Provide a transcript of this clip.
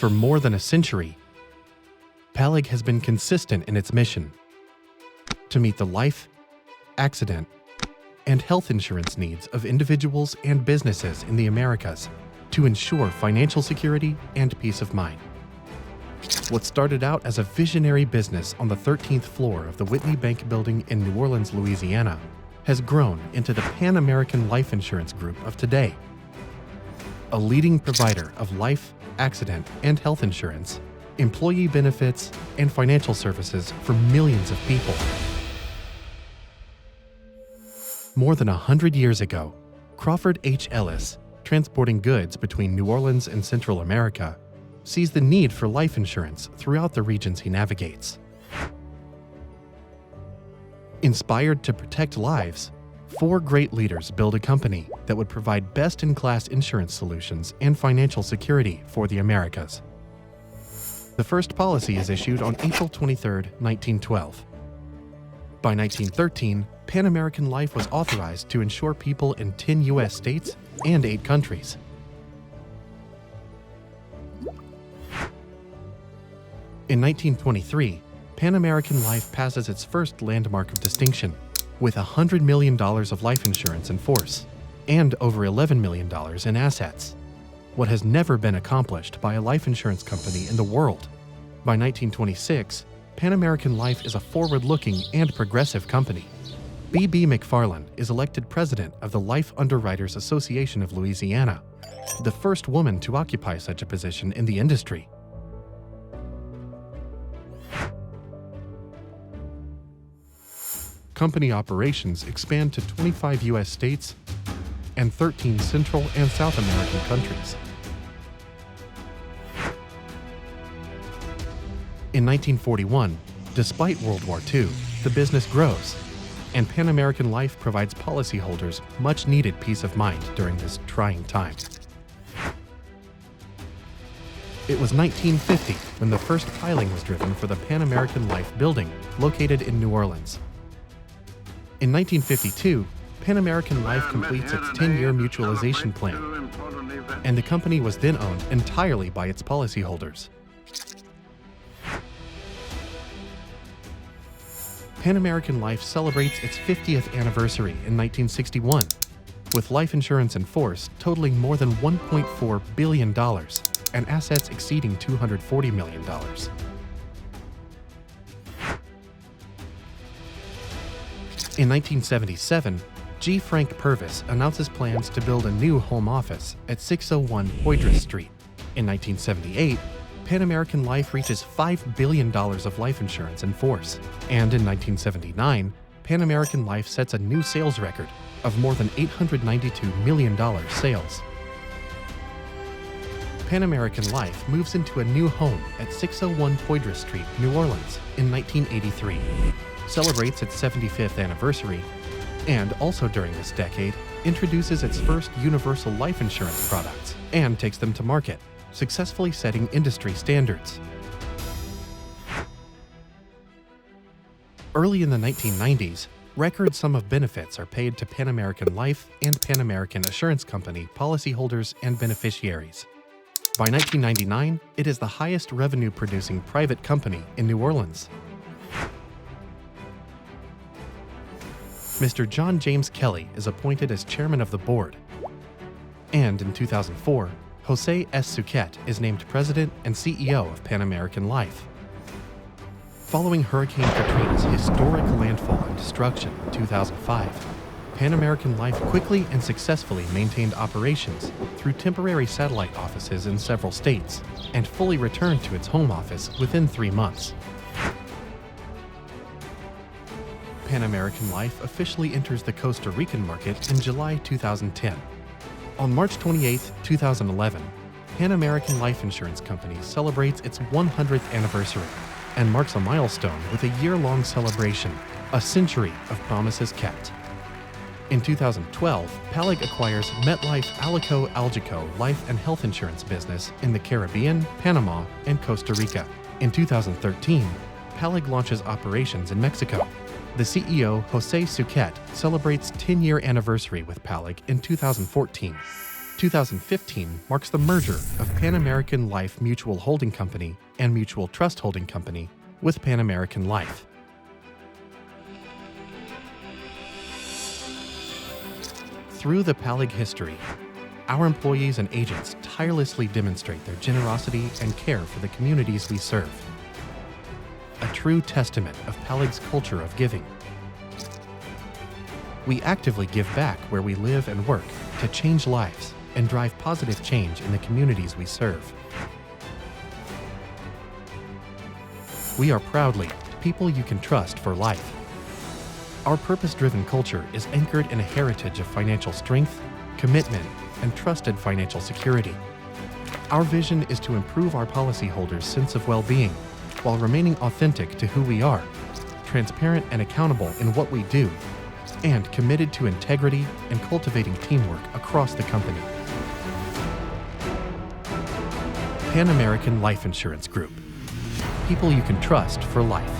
For more than a century, Palig has been consistent in its mission to meet the life, accident, and health insurance needs of individuals and businesses in the Americas to ensure financial security and peace of mind. What started out as a visionary business on the 13th floor of the Whitney Bank building in New Orleans, Louisiana, has grown into the Pan-American Life Insurance Group of today, a leading provider of life, accident, and health insurance, employee benefits, and financial services for millions of people. More than 100 years ago, Crawford H. Ellis, transporting goods between New Orleans and Central America, sees the need for life insurance throughout the regions he navigates. Inspired to protect lives, 4 great leaders built a company that would provide best-in-class insurance solutions and financial security for the Americas. The first policy is issued on April 23, 1912. By 1913, Pan American Life was authorized to insure people in 10 U.S. states and 8 countries. In 1923, Pan American Life passes its first landmark of distinction, with $100 million of life insurance in force and over $11 million in assets, what has never been accomplished by a life insurance company in the world. By 1926, Pan American Life is a forward-looking and progressive company. B.B. McFarland is elected president of the Life Underwriters Association of Louisiana, the first woman to occupy such a position in the industry. Company operations expand to 25 U.S. states and 13 Central and South American countries. In 1941, despite World War II, the business grows, and Pan American Life provides policyholders much-needed peace of mind during this trying time. It was 1950 when the first piling was driven for the Pan American Life building located in New Orleans. In 1952, Pan American Life completes its 10-year mutualization plan, and the company was then owned entirely by its policyholders. Pan American Life celebrates its 50th anniversary in 1961, with life insurance in force totaling more than $1.4 billion and assets exceeding $240 million. In 1977, G. Frank Purvis announces plans to build a new home office at 601 Poydras Street. In 1978, Pan American Life reaches $5 billion of life insurance in force. And in 1979, Pan American Life sets a new sales record of more than $892 million sales. Pan American Life moves into a new home at 601 Poydras Street, New Orleans in 1983, celebrates its 75th anniversary, and also during this decade, introduces its first universal life insurance products and takes them to market, successfully setting industry standards. Early in the 1990s, record sum of benefits are paid to Pan American Life and Pan American Assurance Company policyholders and beneficiaries. By 1999, it is the highest revenue-producing private company in New Orleans. Mr. John James Kelly is appointed as chairman of the board. And in 2004, Jose S. Suquet is named president and CEO of Pan American Life. Following Hurricane Katrina's historic landfall and destruction in 2005, Pan American Life quickly and successfully maintained operations through temporary satellite offices in several states and fully returned to its home office within 3 months. Pan American Life officially enters the Costa Rican market in July 2010. On March 28, 2011, Pan American Life Insurance Company celebrates its 100th anniversary and marks a milestone with a year-long celebration, a century of promises kept. In 2012, Palig acquires MetLife Alico Algico life and health insurance business in the Caribbean, Panama, and Costa Rica. In 2013, Palig launches operations in Mexico. The CEO, Jose Suquet, celebrates 10-year anniversary with Palig in 2014. 2015 marks the merger of Pan American Life Mutual Holding Company and Mutual Trust Holding Company with Pan American Life. Through the Palig History, our employees and agents tirelessly demonstrate their generosity and care for the communities we serve. A true testament of Palig's culture of giving. We actively give back where we live and work to change lives and drive positive change in the communities we serve. We are proudly people you can trust for life. Our purpose-driven culture is anchored in a heritage of financial strength, commitment, and trusted financial security. Our vision is to improve our policyholders' sense of well-being while remaining authentic to who we are, transparent and accountable in what we do, and committed to integrity and cultivating teamwork across the company. Pan American Life Insurance Group. People you can trust for life.